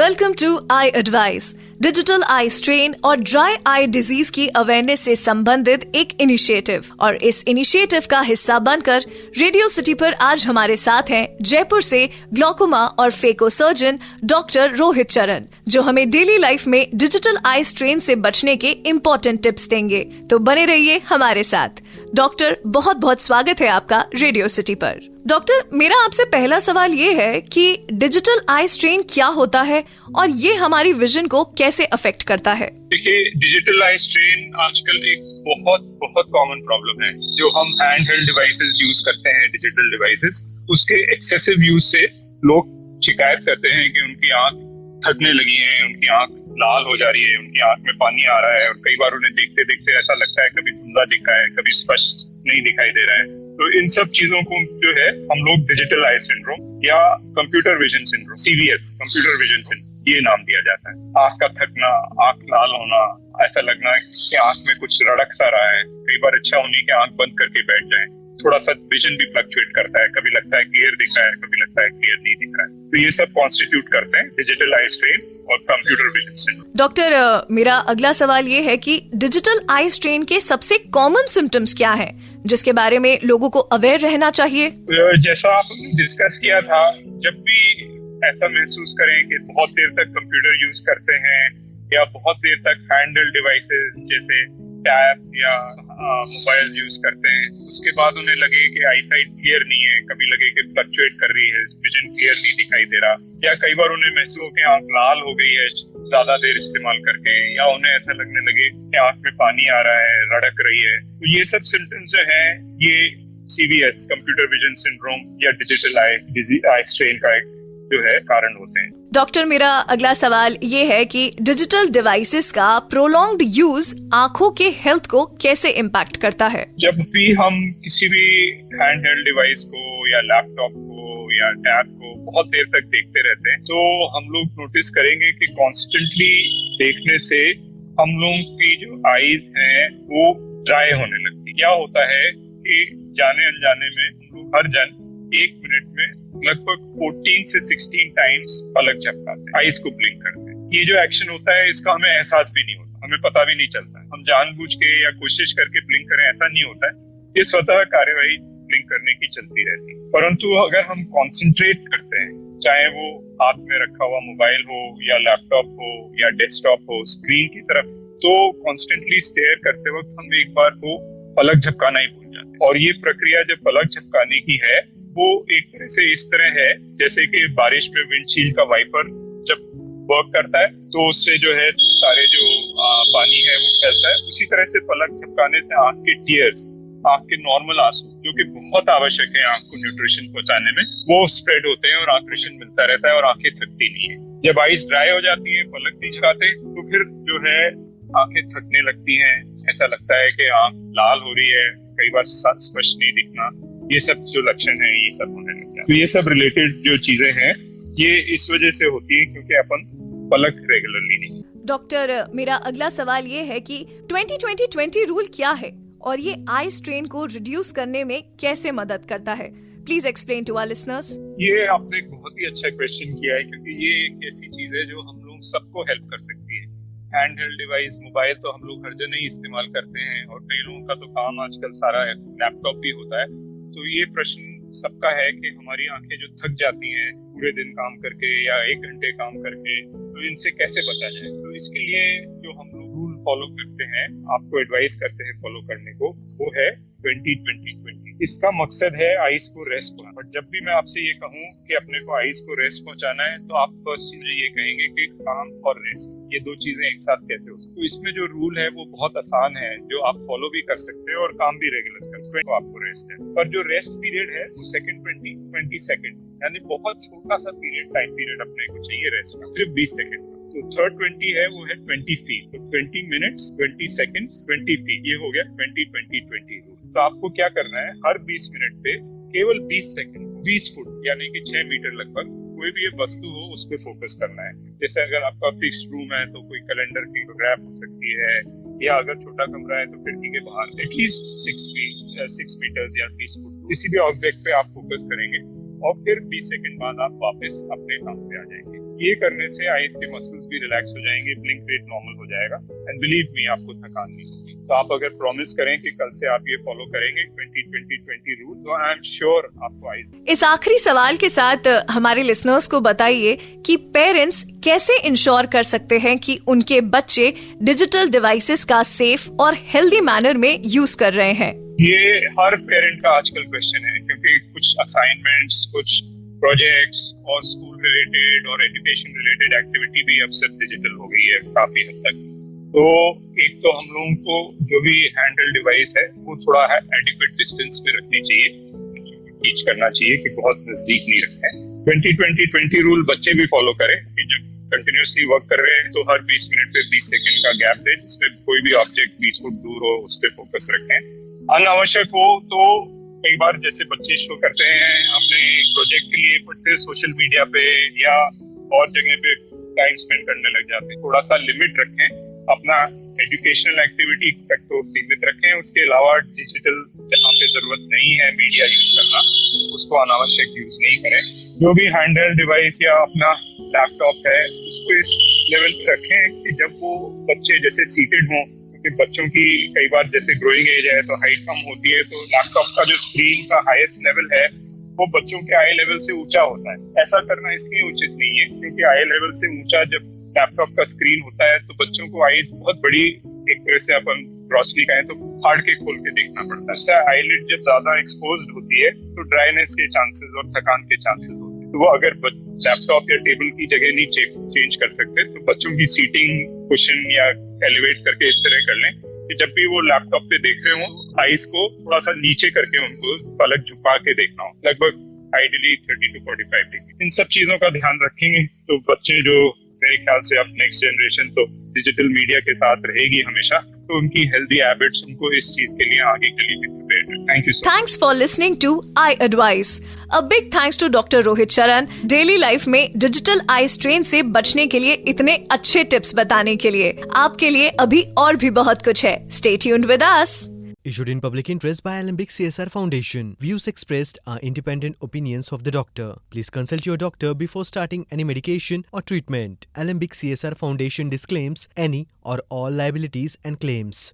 Welcome to eye advice. Digital eye strain और dry eye disease की awareness से संबंधित एक इनिशिएटिव, और इस इनिशिएटिव का हिस्सा बनकर रेडियो सिटी पर आज हमारे साथ हैं जयपुर से ग्लॉकोमा और फेको सर्जन डॉक्टर रोहित चरण, जो हमें डेली लाइफ में डिजिटल आई स्ट्रेन से बचने के इम्पोर्टेंट टिप्स देंगे। तो बने रहिए हमारे साथ। डॉक्टर, बहुत बहुत स्वागत है आपका रेडियो सिटी पर। डॉक्टर, मेरा आपसे पहला सवाल ये है कि डिजिटल आई स्ट्रेन क्या होता है और ये हमारी विजन को कैसे अफेक्ट करता है? देखिए, डिजिटल आई स्ट्रेन आजकल एक बहुत कॉमन प्रॉब्लम है। जो हम हैंड हेल्ड डिवाइसेस यूज करते हैं, डिजिटल डिवाइसेस, उसके एक्सेसिव यूज से लोग शिकायत करते हैं कि उनकी आंख थकने लगी है, उनकी आंख लाल हो जा रही है, उनकी आंख में पानी आ रहा है, और कई बार उन्हें देखते देखते ऐसा लगता है कभी धुंधला दिख रहा है, कभी स्पष्ट नहीं दिखाई दे रहा है। तो इन सब चीजों को जो है हम लोग डिजिटल आई सिंड्रोम या computer vision syndrome, CVS, computer vision syndrome, ये नाम दिया जाता है। आंख का थकना, आंख लाल होना, ऐसा लगना कि आंख में कुछ रड़क सा रहा है। कई बार इच्छा होनी कि आंख बंद करके बैठ जाएं। थोड़ा सा विजन भी फ्लक्चुएट करता है, कभी लगता है क्लियर दिख रहा है, कभी लगता है क्लियर नहीं दिख रहा है। तो ये सब कॉन्स्टिट्यूट करते हैं डिजिटल आई स्ट्रेन और कंप्यूटर विजन सिंड्रोम। डॉक्टर, मेरा अगला सवाल ये है कि डिजिटल आई स्ट्रेन के सबसे कॉमन सिम्टम्स क्या हैं, जिसके बारे में लोगों को अवेयर रहना चाहिए? जैसा आपने डिस्कस किया था, जब भी ऐसा महसूस करें कि बहुत देर तक कंप्यूटर यूज करते हैं या बहुत देर तक हैंडल डिवाइसेस जैसे टैब्स या मोबाइल यूज करते हैं, उसके बाद उन्हें लगे कि आई साइट क्लियर नहीं है, कभी लगे कि फ्लक्चुएट कर रही है, विजन क्लियर नहीं दिखाई दे रहा, या कई बार उन्हें महसूस हो कि आंख लाल हो गई है ज्यादा देर इस्तेमाल करके, या उन्हें ऐसा लगने लगे कि आंख में पानी आ रहा है, रड़क रही है, तो ये सब सिम्टम्स जो है ये CVS, कंप्यूटर विजन सिंड्रोम या डिजिटल आई स्ट्रेन का एक जो है कारण होते हैं। डॉक्टर, मेरा अगला सवाल ये है कि डिजिटल डिवाइसेस का प्रोलॉन्ग्ड यूज आंखों के हेल्थ को कैसे इम्पैक्ट करता है? जब भी हम किसी भी हैंड हेल्ड डिवाइस को या लैपटॉप को या टैब को बहुत देर तक देखते रहते हैं, तो हम लोग नोटिस करेंगे कि कॉन्स्टेंटली देखने से हम लोगों की जो आईज हैं वो ड्राई होने लगती है। क्या होता है कि जाने अनजाने में हम लोग हर जन 1 मिनट में लगभग 14 से 16 टाइम्स पलक झपकाते हैं, आईज को ब्लिंक करते हैं। ये जो एक्शन होता है इसका हमें एहसास भी नहीं होता, हमें पता भी नहीं चलता है। हम जानबूझ के या कोशिश करके ब्लिंक करें, ऐसा नहीं होता है। ये स्वतः कार्यवाही ब्लिंक करने की चलती रहती है। परंतु अगर हम कॉन्सेंट्रेट करते हैं, चाहे वो हाथ में रखा हुआ मोबाइल हो या लैपटॉप हो या डेस्कटॉप हो, स्क्रीन की तरफ, तो कॉन्स्टेंटली स्टेयर करते वक्त हम एक बार को पलक झपकाना ही भूल जाते हैं। और ये प्रक्रिया जब पलक झपकाने की है वो एक तरह से इस तरह है जैसे कि बारिश में विंडशील्ड का वाइपर जब वर्क करता है तो उससे जो है सारे जो पानी है वो फैलता है। उसी तरह से पलक झपकाने से आंख के टीयर्स, आंख के नॉर्मल आंसू, जो कि बहुत आवश्यक है आंख को न्यूट्रिशन पहुंचाने में, वो स्प्रेड होते हैं और न्यूट्रिशन मिलता रहता है और आंखें थकती नहीं है। जब आईज ड्राई हो जाती है, पलक नहीं झपकाते, तो फिर जो है आंखें थकने लगती हैं, ऐसा लगता है कि आंख लाल हो रही है, कई बार स्पष्ट नहीं दिखना, ये सब जो लक्षण है ये सब होने लगता है। तो ये सब रिलेटेड जो चीजें हैं ये इस वजह से होती है क्योंकि अपन पलक रेगुलरली नहीं। डॉक्टर, मेरा अगला सवाल ये है कि 20-20-20 रूल क्या है और ये आई स्ट्रेन को रिड्यूस करने में कैसे मदद करता है? Please explain to our listeners. ये आपने एक बहुत ही अच्छा क्वेश्चन किया है, क्योंकि ये एक ऐसी चीज है जो हम लोग सबको हेल्प कर सकती है। हैंड हेल्ड डिवाइस, मोबाइल तो हम लोग हर जगह ही इस्तेमाल करते हैं, और कई लोगों का तो काम आजकल सारा लैपटॉप भी होता है। तो ये प्रश्न सबका है कि हमारी आंखें जो थक जाती हैं पूरे दिन काम करके या 1 घंटे काम करके, तो इनसे कैसे बचा जाए। तो इसके लिए जो हम लोग रूल फॉलो करते हैं, आपको एडवाइस करते हैं फॉलो करने को, वो है 20-20-20। इसका मकसद है आईज को रेस्ट पहुंचाना। बट जब भी मैं आपसे ये कहूँ कि अपने को आईज को रेस्ट पहुंचाना है, तो आप फर्स्ट चीज ये कहेंगे कि काम और रेस्ट, ये 2 चीजें एक साथ कैसे हो सकती। तो इसमें जो रूल है वो बहुत आसान है, जो आप फॉलो भी कर सकते हैं और काम भी रेगुलर करते हैं, तो आपको रेस्ट है। पर जो रेस्ट पीरियड है वो सेकंड 20 सेकंड, यानी बहुत छोटा सा पीरियड, टाइम पीरियड अपने को चाहिए रेस्ट का, सिर्फ 20 सेकंड का। तो थर्ड 20 है वो है 20 फीट, तो 20 मिनट्स 20 सेकंड्स 20 फीट, ये हो गया 20-20-20 रूल। तो आपको क्या करना है, हर 20 मिनट पे केवल 20 सेकंड 20 फुट यानी कि 6 मीटर लगभग कोई भी वस्तु हो उस पे फोकस करना है। जैसे अगर आपका फिक्स्ड रूम है तो कोई कैलेंडर की फोटोग्राफ हो सकती है, या अगर छोटा कमरा है तो खिड़की के बाहर एटलीस्ट 6 मीटर्स या 20 फुट किसी भी ऑब्जेक्ट पे आप फोकस करेंगे और फिर 20 सेकंड बाद आप वापस अपने काम पे आ जाएंगे। ये करने से आईज के मसल्स भी रिलैक्स हो जाएंगे, ब्लिंक रेट नॉर्मल हो जाएगा एंड बिलीव मी आपको थकान नहीं होगी। तो आप अगर प्रॉमिस करें कि कल से आप ये फॉलो करेंगे 20-20-20 रूल, तो आई एम श्योर आपको आईज। इस आखिरी सवाल के साथ हमारे लिसनर्स को बताइए कि पेरेंट्स कैसे इंश्योर कर सकते हैं कि उनके बच्चे डिजिटल डिवाइसेस का सेफ और हेल्दी मैनर में यूज कर रहे हैं। ये हर पेरेंट का आजकल क्वेश्चन है, क्योंकि कुछ असाइनमेंट्स, कुछ प्रोजेक्ट्स और स्कूल रिलेटेड और एजुकेशन रिलेटेड एक्टिविटी भी अब सब डिजिटल हो गई है काफी हद तक। तो एक तो हम लोगों को जो भी हैंडल डिवाइस है वो थोड़ा एडिक्वेट डिस्टेंस पे रखनी चाहिए, टीच करना चाहिए कि बहुत नजदीक नहीं रखें। 20-20-20 रूल बच्चे भी फॉलो करें कि जब कंटिन्यूसली वर्क कर रहे हैं तो हर 20 मिनट पे 20 सेकंड का गैप दे, जिसमें कोई भी ऑब्जेक्ट 20 फुट दूर हो उस पर फोकस रखें। अनावश्यक हो तो कई बार जैसे बच्चे शो करते हैं अपने प्रोजेक्ट के लिए, बट फिर सोशल मीडिया पे या और जगह पे टाइम स्पेंड करने लग जाते हैं। थोड़ा सा लिमिट रखें, अपना एजुकेशनल एक्टिविटी तक तो सीमित रखें। उसके अलावा डिजिटल जहाँ पे जरूरत नहीं है मीडिया यूज करना, उसको अनावश्यक यूज नहीं करें। जो भी हैंडल डिवाइस या अपना लैपटॉप है उसको इस लेवल पे रखें कि जब वो बच्चे जैसे सीटेड हों, क्योंकि बच्चों की कई बार जैसे ग्रोइंग एज है तो हाइट कम होती है, तो लैपटॉप का जो स्क्रीन का हाईएस्ट लेवल है वो बच्चों के आई लेवल से ऊंचा होता है। ऐसा करना इसलिए उचित नहीं है क्योंकि आई लेवल से ऊंचा जब लैपटॉप का स्क्रीन होता है तो बच्चों को आईज बहुत बड़ी, एक तरह से अपन रोशनी कहें तो फाड़ के खोल के देखना पड़ता है। इससे आईलिड जब ज्यादा एक्सपोज्ड होती है तो ड्राइनेस के चांसेस और थकान के चांसेस होते हैं। तो वो अगर लैपटॉप या टेबल की जगह नहीं चेंज कर सकते तो बच्चों की सीटिंग कुशन या एलिवेट करके इस तरह कर लें कि जब भी वो लैपटॉप पे देख रहे हो आईज को थोड़ा सा नीचे करके उनको पलक झुका के देखना हो, लगभग आइडियली 30 to 45 डिग्री। इन सब चीजों का ध्यान रखेंगे तो बच्चे जो मेरे ख्याल से अब नेक्स्ट जनरेशन तो डिजिटल मीडिया के साथ रहेगी हमेशा, तो उनकी हेल्दी हैबिट्स उनको इस चीज के लिए आगे के लिए भी प्रिपेयर है। Thank you so much. Thanks for listening to eye advice. A big thanks to doctor Rohit Sharan, daily life में डिजिटल आई स्ट्रेन से बचने के लिए इतने अच्छे टिप्स बताने के लिए। आपके लिए अभी और भी बहुत कुछ है। Stay tuned with us. Issued in public interest by Alembic CSR Foundation. Views expressed are independent opinions of the doctor. Please consult your doctor before starting any medication or treatment. Alembic CSR Foundation disclaims any or all liabilities and claims.